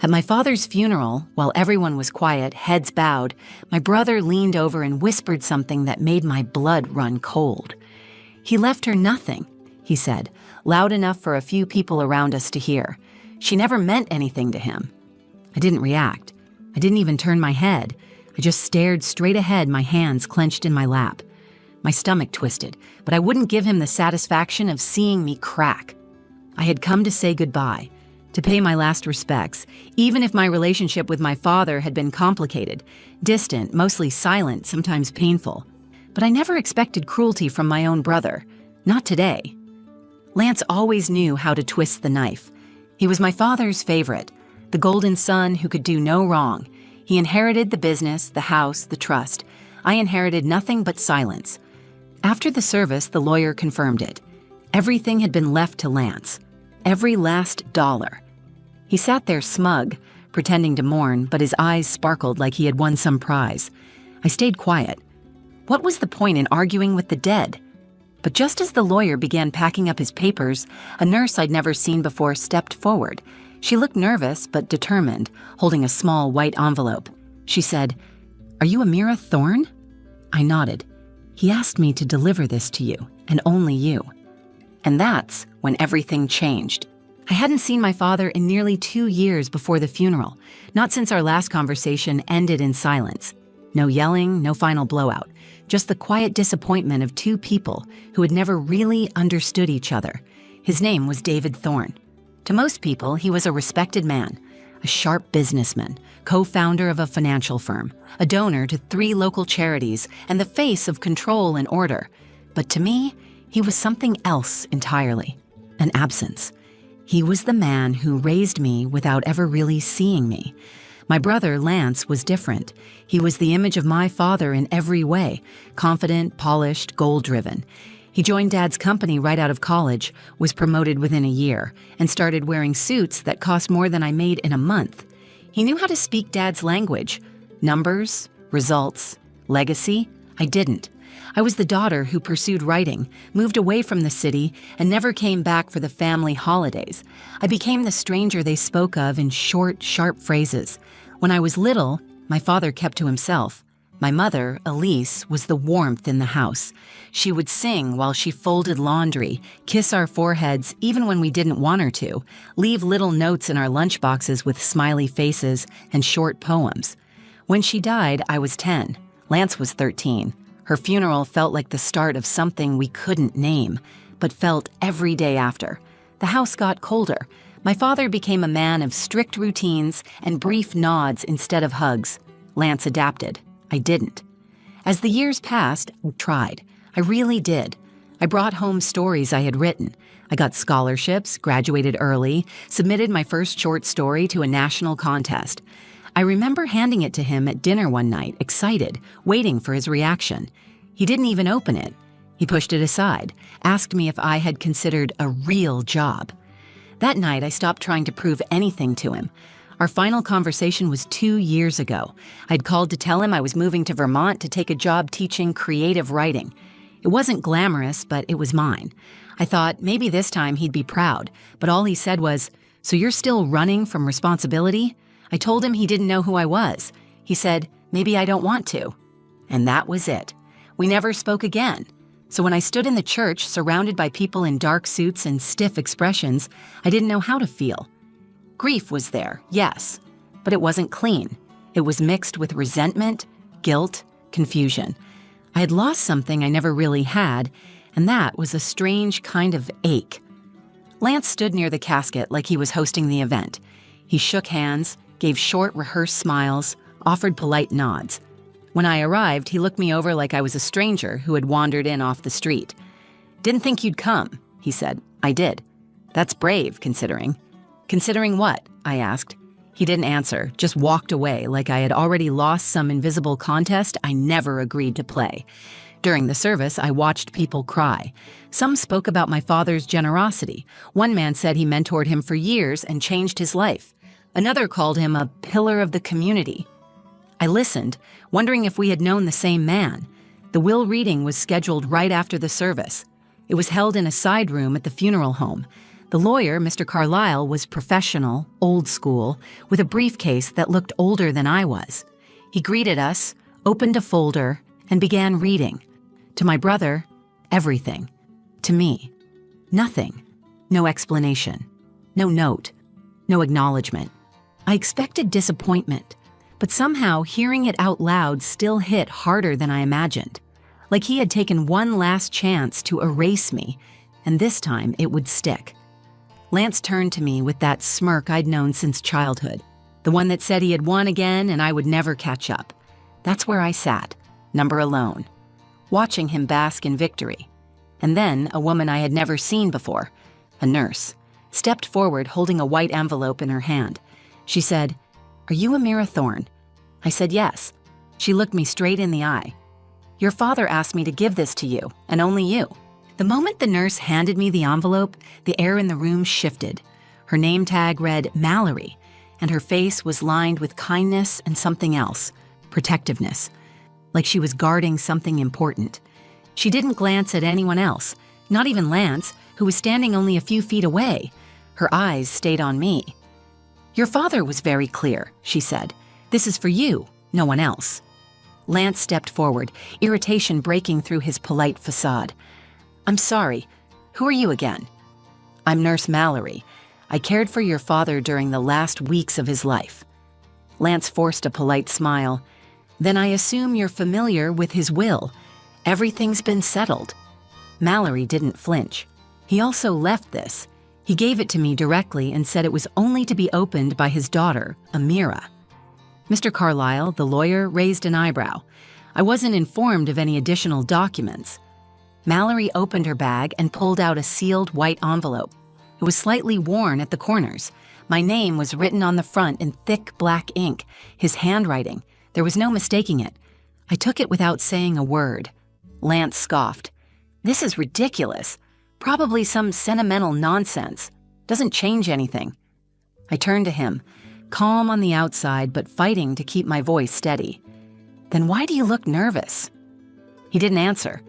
At my father's funeral, while everyone was quiet, heads bowed, my brother leaned over and whispered something that made my blood run cold. "He left her nothing," he said, loud enough for a few people around us to hear. "She never meant anything to him." I didn't react. I didn't even turn my head. I just stared straight ahead, my hands clenched in my lap. My stomach twisted, but I wouldn't give him the satisfaction of seeing me crack. I had come to say goodbye, to pay my last respects, even if my relationship with my father had been complicated, distant, mostly silent, sometimes painful. But I never expected cruelty from my own brother. Not today. Lance always knew how to twist the knife. He was my father's favorite, the golden son who could do no wrong. He inherited the business, the house, the trust. I inherited nothing but silence. After the service, the lawyer confirmed it. Everything had been left to Lance. Every last dollar. He sat there smug, pretending to mourn, but his eyes sparkled like he had won some prize. I stayed quiet. What was the point in arguing with the dead? But just as the lawyer began packing up his papers, a nurse I'd never seen before stepped forward. She looked nervous but determined, holding a small white envelope. She said, "Are you Amira Thorne?" I nodded. "He asked me to deliver this to you, and only you." And that's when everything changed. I hadn't seen my father in nearly 2 years before the funeral, not since our last conversation ended in silence. No yelling, no final blowout, just the quiet disappointment of two people who had never really understood each other. His name was David Thorne. To most people, he was a respected man, a sharp businessman, co-founder of a financial firm, a donor to 3 local charities, and the face of control and order. But to me, he was something else entirely, an absence. He was the man who raised me without ever really seeing me. My brother, Lance, was different. He was the image of my father in every way, confident, polished, goal-driven. He joined Dad's company right out of college, was promoted within a year, and started wearing suits that cost more than I made in a month. He knew how to speak Dad's language. Numbers, results, legacy. I didn't. I was the daughter who pursued writing, moved away from the city, and never came back for the family holidays. I became the stranger they spoke of in short, sharp phrases. When I was little, my father kept to himself. My mother, Elise, was the warmth in the house. She would sing while she folded laundry, kiss our foreheads even when we didn't want her to, leave little notes in our lunchboxes with smiley faces and short poems. When she died, I was 10. Lance was 13. Her funeral felt like the start of something we couldn't name, but felt every day after. The house got colder. My father became a man of strict routines and brief nods instead of hugs. Lance adapted. I didn't. As the years passed, I tried. I really did. I brought home stories I had written. I got scholarships, graduated early, submitted my first short story to a national contest. I remember handing it to him at dinner one night, excited, waiting for his reaction. He didn't even open it. He pushed it aside, asked me if I had considered a real job. That night, I stopped trying to prove anything to him. Our final conversation was 2 years ago. I'd called to tell him I was moving to Vermont to take a job teaching creative writing. It wasn't glamorous, but it was mine. I thought maybe this time he'd be proud, but all he said was, "So you're still running from responsibility?" I told him he didn't know who I was. He said, "Maybe I don't want to." And that was it. We never spoke again. So when I stood in the church, surrounded by people in dark suits and stiff expressions, I didn't know how to feel. Grief was there, yes, but it wasn't clean. It was mixed with resentment, guilt, confusion. I had lost something I never really had, and that was a strange kind of ache. Lance stood near the casket like he was hosting the event. He shook hands, gave short, rehearsed smiles, offered polite nods. When I arrived, he looked me over like I was a stranger who had wandered in off the street. "Didn't think you'd come," he said. "I did." "That's brave, considering." "Considering what?" I asked. He didn't answer, just walked away like I had already lost some invisible contest I never agreed to play. During the service, I watched people cry. Some spoke about my father's generosity. One man said he mentored him for years and changed his life. Another called him a pillar of the community. I listened, wondering if we had known the same man. The will reading was scheduled right after the service. It was held in a side room at the funeral home. The lawyer, Mr. Carlyle, was professional, old school, with a briefcase that looked older than I was. He greeted us, opened a folder, and began reading. To my brother, everything. To me, nothing. No explanation. No note. No acknowledgement. I expected disappointment, but somehow hearing it out loud still hit harder than I imagined. Like he had taken one last chance to erase me, and this time it would stick. Lance turned to me with that smirk I'd known since childhood, the one that said he had won again and I would never catch up. That's where I sat, number alone, watching him bask in victory. And then a woman I had never seen before, a nurse, stepped forward holding a white envelope in her hand. She said, "Are you Amira Thorne?" I said yes. She looked me straight in the eye. "Your father asked me to give this to you, and only you." The moment the nurse handed me the envelope, the air in the room shifted. Her name tag read Mallory, and her face was lined with kindness and something else, protectiveness, like she was guarding something important. She didn't glance at anyone else, not even Lance, who was standing only a few feet away. Her eyes stayed on me. "Your father was very clear," she said. "This is for you, no one else." Lance stepped forward, irritation breaking through his polite facade. "I'm sorry. Who are you again?" "I'm Nurse Mallory. I cared for your father during the last weeks of his life." Lance forced a polite smile. "Then I assume you're familiar with his will. Everything's been settled." Mallory didn't flinch. "He also left this. He gave it to me directly and said it was only to be opened by his daughter, Amira." Mr. Carlyle, the lawyer, raised an eyebrow. I wasn't informed of any additional documents. Mallory opened her bag and pulled out a sealed white envelope. It was slightly worn at the corners. My name was written on the front in thick black ink, his handwriting. There was no mistaking it. I took it without saying a word. Lance scoffed. "This is ridiculous. Probably some sentimental nonsense. Doesn't change anything." I turned to him, calm on the outside but fighting to keep my voice steady. "Then why do you look nervous?" He didn't answer.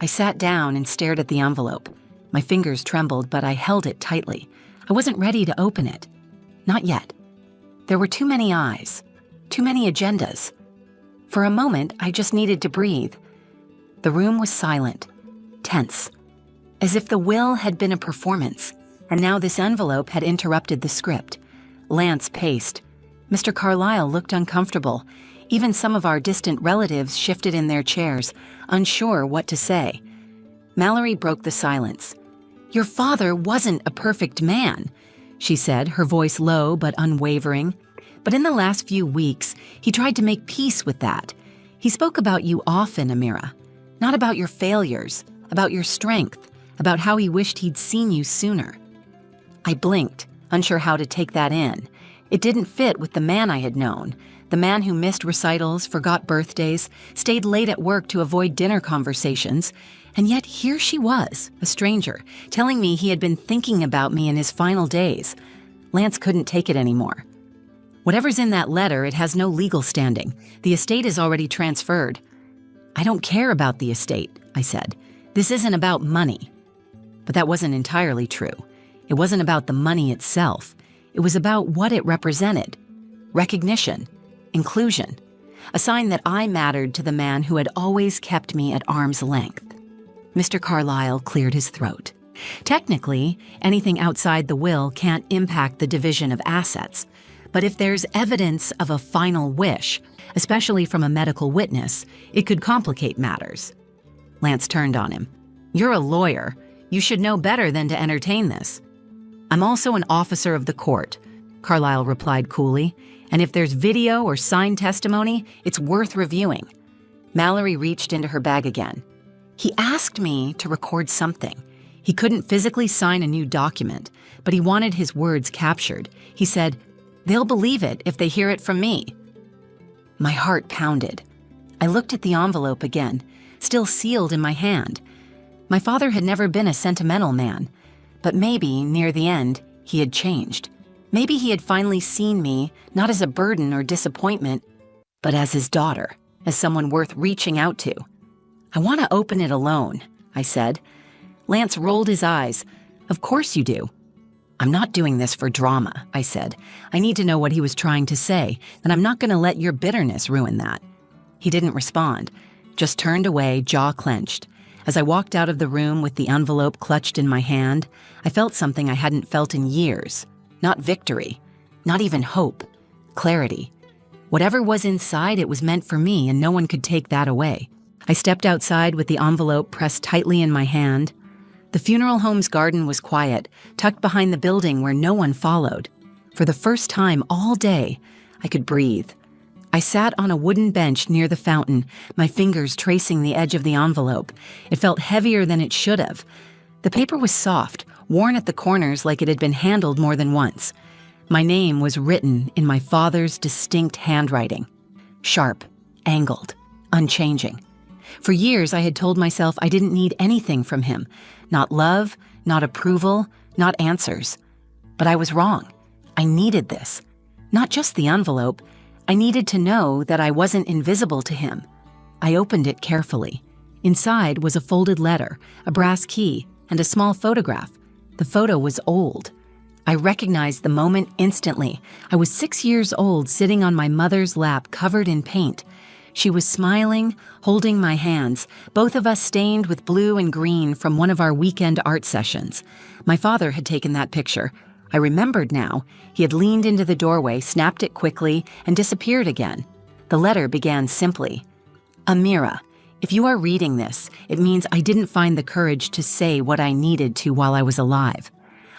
I sat down and stared at the envelope. My fingers trembled, but I held it tightly. I wasn't ready to open it. Not yet. There were too many eyes, too many agendas. For a moment, I just needed to breathe. The room was silent, tense, as if the will had been a performance, and now this envelope had interrupted the script. Lance paced. Mr. Carlyle looked uncomfortable. Even some of our distant relatives shifted in their chairs, unsure what to say. Mallory broke the silence. "Your father wasn't a perfect man," she said, her voice low but unwavering. "But in the last few weeks, he tried to make peace with that. He spoke about you often, Amira. Not about your failures, about your strength, about how he wished he'd seen you sooner." I blinked, unsure how to take that in. It didn't fit with the man I had known, the man who missed recitals, forgot birthdays, stayed late at work to avoid dinner conversations, and yet here she was, a stranger, telling me he had been thinking about me in his final days. Lance couldn't take it anymore. "Whatever's in that letter, it has no legal standing. The estate is already transferred." "I don't care about the estate," I said. "This isn't about money." But that wasn't entirely true. It wasn't about the money itself. It was about what it represented. Recognition, inclusion, a sign that I mattered to the man who had always kept me at arm's length. Mr. Carlyle cleared his throat. "Technically, anything outside the will can't impact the division of assets. But if there's evidence of a final wish, especially from a medical witness, it could complicate matters." Lance turned on him. "You're a lawyer. You should know better than to entertain this." "I'm also an officer of the court," Carlyle replied coolly. "And if there's video or signed testimony, it's worth reviewing." Mallory reached into her bag again. "He asked me to record something. He couldn't physically sign a new document, but he wanted his words captured. He said, 'They'll believe it if they hear it from me.'" My heart pounded. I looked at the envelope again, still sealed in my hand. My father had never been a sentimental man, but maybe, near the end, he had changed. Maybe he had finally seen me, not as a burden or disappointment, but as his daughter, as someone worth reaching out to. "I want to open it alone," I said. Lance rolled his eyes. "Of course you do. "I'm not doing this for drama," I said. "I need to know what he was trying to say, and I'm not going to let your bitterness ruin that." He didn't respond, just turned away, jaw clenched. As I walked out of the room with the envelope clutched in my hand, I felt something I hadn't felt in years. Not victory, not even hope, clarity. Whatever was inside, it was meant for me, and no one could take that away. I stepped outside with the envelope pressed tightly in my hand. The funeral home's garden was quiet, tucked behind the building where no one followed. For the first time all day, I could breathe. I sat on a wooden bench near the fountain, my fingers tracing the edge of the envelope. It felt heavier than it should have. The paper was soft, worn at the corners like it had been handled more than once. My name was written in my father's distinct handwriting. Sharp, angled, unchanging. For years, I had told myself I didn't need anything from him. Not love, not approval, not answers. But I was wrong. I needed this. Not just the envelope. I needed to know that I wasn't invisible to him. I opened it carefully. Inside was a folded letter, a brass key, and a small photograph. The photo was old. I recognized the moment instantly. I was 6 years old, sitting on my mother's lap, covered in paint. She was smiling, holding my hands, both of us stained with blue and green from one of our weekend art sessions. My father had taken that picture. I remembered now. He had leaned into the doorway, snapped it quickly, and disappeared again. The letter began simply, "Amira, if you are reading this, it means I didn't find the courage to say what I needed to while I was alive.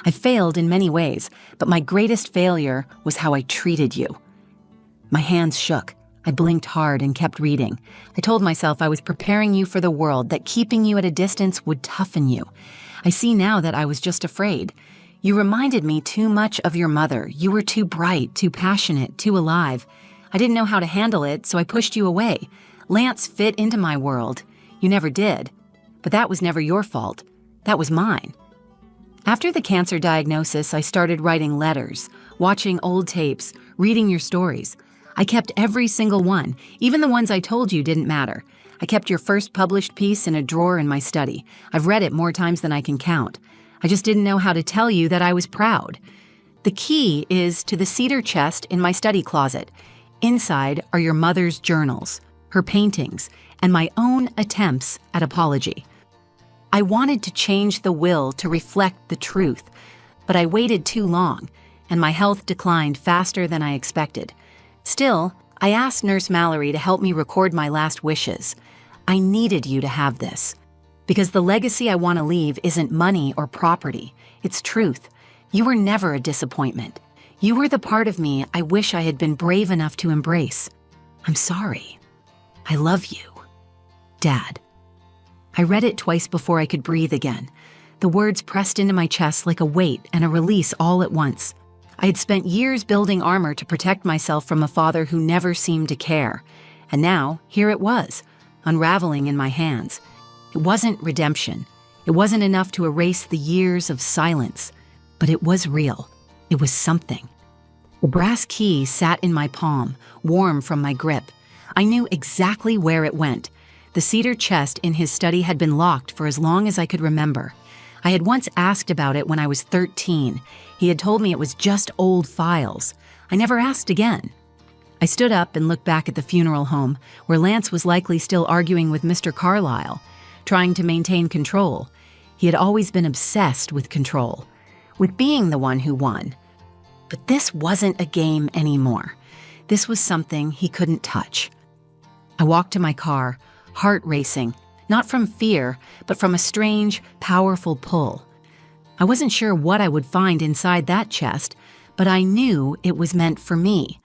I failed in many ways, but my greatest failure was how I treated you." My hands shook. I blinked hard and kept reading. I told myself I was preparing you for the world, that keeping you at a distance would toughen you. I see now that I was just afraid. You reminded me too much of your mother. You were too bright, too passionate, too alive. I didn't know how to handle it, so I pushed you away. Lance fit into my world. You never did. But that was never your fault. That was mine. After the cancer diagnosis, I started writing letters, watching old tapes, reading your stories. I kept every single one, even the ones I told you didn't matter. I kept your first published piece in a drawer in my study. I've read it more times than I can count. I just didn't know how to tell you that I was proud. The key is to the cedar chest in my study closet. Inside are your mother's journals, her paintings, and my own attempts at apology. I wanted to change the will to reflect the truth, but I waited too long, and my health declined faster than I expected. Still, I asked Nurse Mallory to help me record my last wishes. I needed you to have this, because the legacy I want to leave isn't money or property. It's truth. You were never a disappointment. You were the part of me I wish I had been brave enough to embrace. I'm sorry. I love you. Dad. I read it twice before I could breathe again. The words pressed into my chest like a weight and a release all at once. I had spent years building armor to protect myself from a father who never seemed to care. And now, here it was, unraveling in my hands. It wasn't redemption. It wasn't enough to erase the years of silence. But it was real. It was something. The brass key sat in my palm, warm from my grip. I knew exactly where it went. The cedar chest in his study had been locked for as long as I could remember. I had once asked about it when I was 13. He had told me it was just old files. I never asked again. I stood up and looked back at the funeral home, where Lance was likely still arguing with Mr. Carlyle, trying to maintain control. He had always been obsessed with control, with being the one who won. But this wasn't a game anymore. This was something he couldn't touch. I walked to my car, heart racing, not from fear, but from a strange, powerful pull. I wasn't sure what I would find inside that chest, but I knew it was meant for me.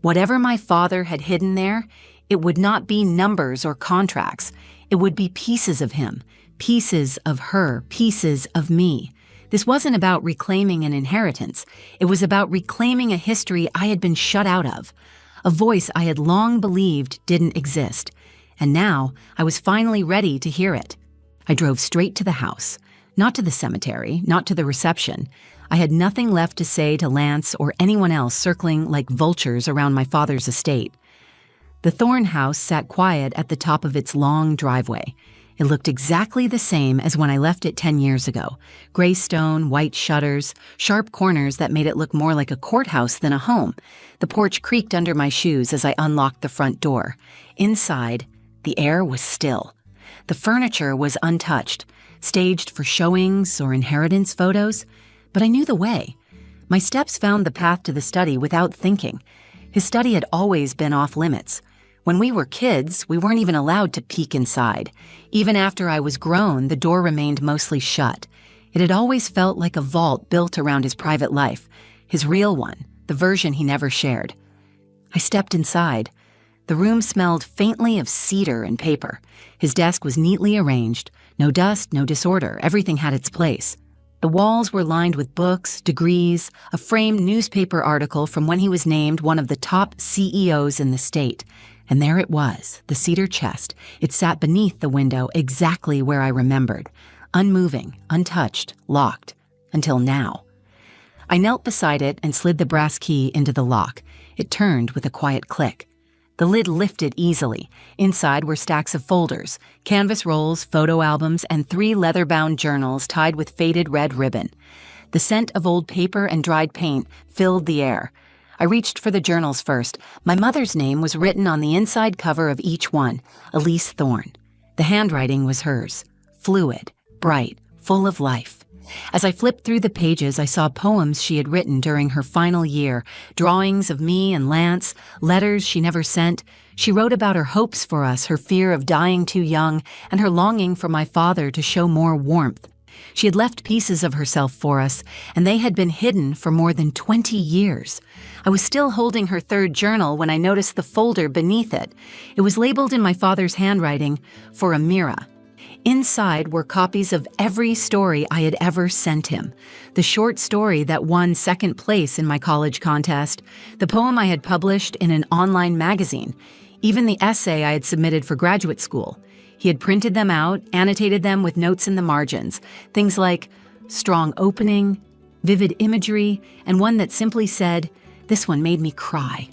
Whatever my father had hidden there, it would not be numbers or contracts. It would be pieces of him, pieces of her, pieces of me. This wasn't about reclaiming an inheritance. It was about reclaiming a history I had been shut out of, a voice I had long believed didn't exist. And now I was finally ready to hear it. I drove straight to the house, not to the cemetery, not to the reception. I had nothing left to say to Lance or anyone else circling like vultures around my father's estate. The Thorne house sat quiet at the top of its long driveway. It looked exactly the same as when I left it 10 years ago. Gray stone, white shutters, sharp corners that made it look more like a courthouse than a home. The porch creaked under my shoes as I unlocked the front door. Inside, the air was still. The furniture was untouched, staged for showings or inheritance photos, but I knew the way. My steps found the path to the study without thinking. His study had always been off limits. When we were kids, we weren't even allowed to peek inside. Even after I was grown, the door remained mostly shut. It had always felt like a vault built around his private life, his real one, the version he never shared. I stepped inside. The room smelled faintly of cedar and paper. His desk was neatly arranged. No dust, no disorder. Everything had its place. The walls were lined with books, degrees, a framed newspaper article from when he was named one of the top CEOs in the state. And there it was, the cedar chest. It sat beneath the window exactly where I remembered. Unmoving, untouched, locked. Until now. I knelt beside it and slid the brass key into the lock. It turned with a quiet click. The lid lifted easily. Inside were stacks of folders, canvas rolls, photo albums, and 3 leather-bound journals tied with faded red ribbon. The scent of old paper and dried paint filled the air. I reached for the journals first. My mother's name was written on the inside cover of each one, Elise Thorne. The handwriting was hers, fluid, bright, full of life. As I flipped through the pages, I saw poems she had written during her final year, drawings of me and Lance, letters she never sent. She wrote about her hopes for us, her fear of dying too young, and her longing for my father to show more warmth. She had left pieces of herself for us, and they had been hidden for more than 20 years. I was still holding her 3rd journal when I noticed the folder beneath it. It was labeled in my father's handwriting, for Amira. Inside were copies of every story I had ever sent him. The short story that won 2nd place in my college contest, the poem I had published in an online magazine, even the essay I had submitted for graduate school. He had printed them out, annotated them with notes in the margins, things like strong opening, vivid imagery, and one that simply said, "This one made me cry."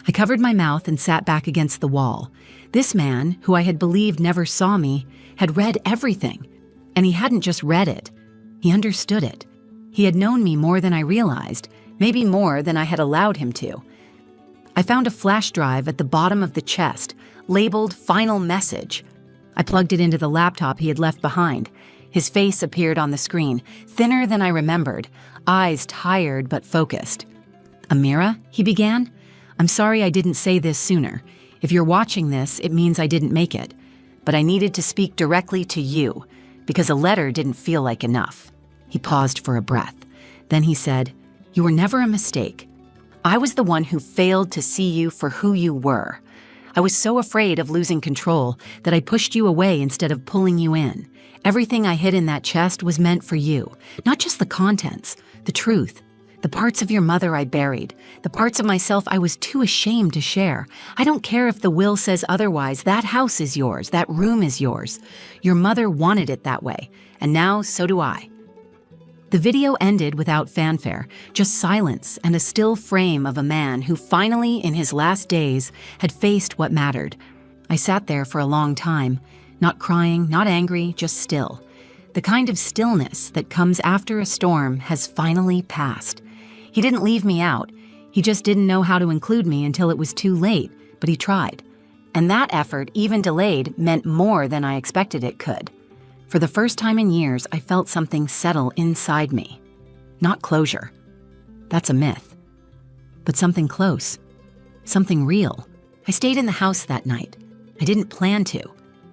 I covered my mouth and sat back against the wall. This man, who I had believed never saw me, had read everything. And he hadn't just read it. He understood it. He had known me more than I realized, maybe more than I had allowed him to. I found a flash drive at the bottom of the chest, labeled Final Message. I plugged it into the laptop he had left behind. His face appeared on the screen, thinner than I remembered, eyes tired but focused. "Amira," he began, "I'm sorry I didn't say this sooner. If you're watching this, it means I didn't make it. But I needed to speak directly to you, because a letter didn't feel like enough." He paused for a breath. Then he said, "You were never a mistake. I was the one who failed to see you for who you were. I was so afraid of losing control that I pushed you away instead of pulling you in. Everything I hid in that chest was meant for you, not just the contents, the truth. The parts of your mother I buried, the parts of myself I was too ashamed to share. I don't care if the will says otherwise. That house is yours. That room is yours. Your mother wanted it that way, and now so do I." The video ended without fanfare, just silence and a still frame of a man who finally, in his last days, had faced what mattered. I sat there for a long time, not crying, not angry, just still. The kind of stillness that comes after a storm has finally passed. He didn't leave me out. He just didn't know how to include me until it was too late, but he tried. And that effort, even delayed, meant more than I expected it could. For the first time in years, I felt something settle inside me. Not closure. That's a myth. But something close. Something real. I stayed in the house that night. I didn't plan to.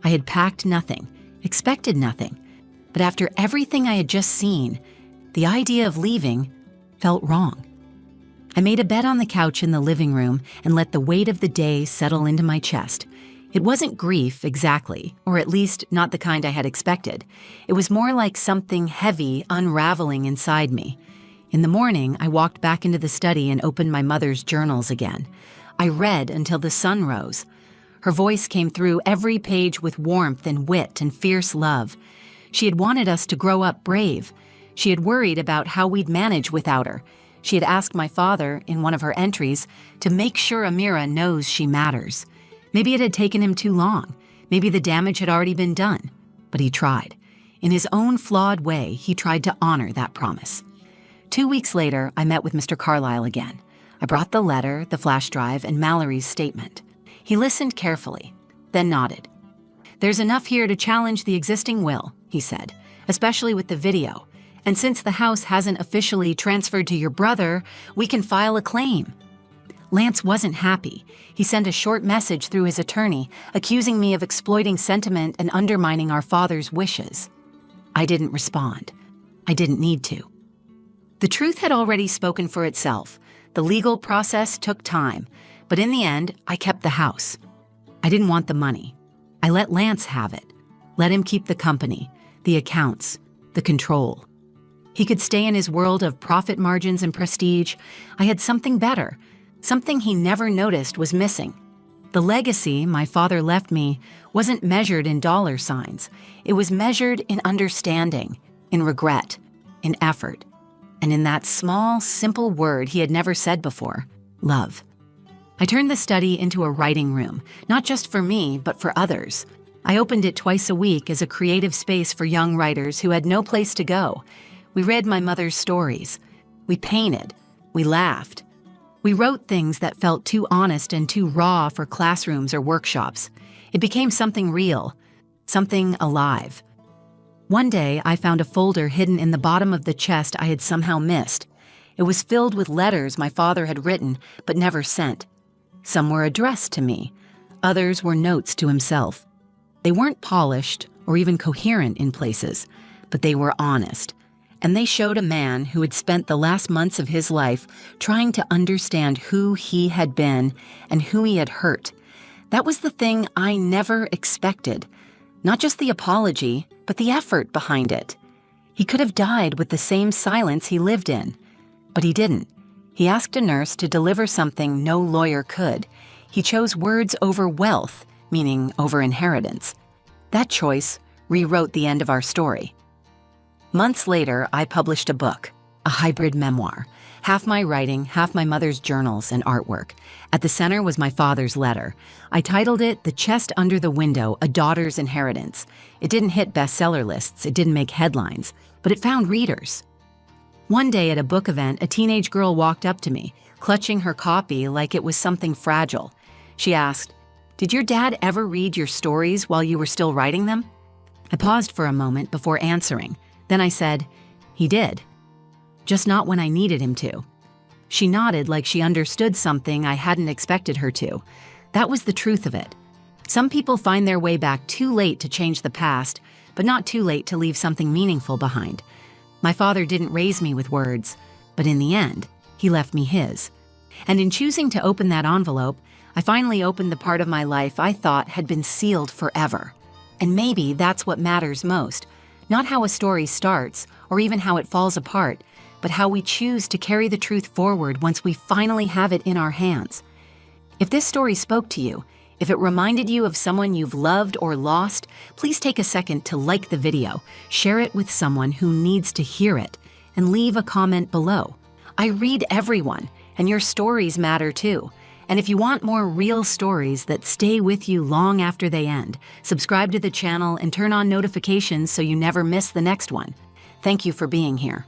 I had packed nothing, expected nothing. But after everything I had just seen, the idea of leaving felt wrong. I made a bed on the couch in the living room and let the weight of the day settle into my chest. It wasn't grief exactly, or at least not the kind I had expected. It was more like something heavy unraveling inside me. In the morning, I walked back into the study and opened my mother's journals again. I read until the sun rose. Her voice came through every page with warmth and wit and fierce love. She had wanted us to grow up brave. She had worried about how we'd manage without her. She had asked my father, in one of her entries, to make sure Amira knows she matters. Maybe it had taken him too long. Maybe the damage had already been done. But he tried. In his own flawed way, he tried to honor that promise. 2 weeks later, I met with Mr. Carlyle again. I brought the letter, the flash drive, and Mallory's statement. He listened carefully, then nodded. "There's enough here to challenge the existing will," he said, "especially with the video. And since the house hasn't officially transferred to your brother, we can file a claim." Lance wasn't happy. He sent a short message through his attorney, accusing me of exploiting sentiment and undermining our father's wishes. I didn't respond. I didn't need to. The truth had already spoken for itself. The legal process took time, but in the end, I kept the house. I didn't want the money. I let Lance have it. Let him keep the company, the accounts, the control. He could stay in his world of profit margins and prestige. I had something better, something he never noticed was missing. The legacy my father left me wasn't measured in dollar signs. It was measured in understanding, in regret, in effort, and in that small, simple word he had never said before, love. I turned the study into a writing room, not just for me, but for others. I opened it twice a week as a creative space for young writers who had no place to go. We read my mother's stories. We painted. We laughed. We wrote things that felt too honest and too raw for classrooms or workshops. It became something real, something alive. One day, I found a folder hidden in the bottom of the chest I had somehow missed. It was filled with letters my father had written but never sent. Some were addressed to me. Others were notes to himself. They weren't polished or even coherent in places, but they were honest. And they showed a man who had spent the last months of his life trying to understand who he had been and who he had hurt. That was the thing I never expected. Not just the apology, but the effort behind it. He could have died with the same silence he lived in. But he didn't. He asked a nurse to deliver something no lawyer could. He chose words over wealth, meaning over inheritance. That choice rewrote the end of our story. Months later, I published a book, a hybrid memoir, half my writing, half my mother's journals and artwork. At the center was my father's letter. I titled it The Chest Under the Window, A Daughter's Inheritance. It didn't hit bestseller lists, it didn't make headlines, but it found readers. One day at a book event, a teenage girl walked up to me, clutching her copy like it was something fragile. She asked, "Did your dad ever read your stories while you were still writing them?" I paused for a moment before answering. Then I said, "He did. Just not when I needed him to." She nodded like she understood something I hadn't expected her to. That was the truth of it. Some people find their way back too late to change the past, but not too late to leave something meaningful behind. My father didn't raise me with words, but in the end, he left me his. And in choosing to open that envelope, I finally opened the part of my life I thought had been sealed forever. And maybe that's what matters most. Not how a story starts, or even how it falls apart, but how we choose to carry the truth forward once we finally have it in our hands. If this story spoke to you, if it reminded you of someone you've loved or lost, please take a second to like the video, share it with someone who needs to hear it, and leave a comment below. I read everyone, and your stories matter too. And if you want more real stories that stay with you long after they end, subscribe to the channel and turn on notifications so you never miss the next one. Thank you for being here.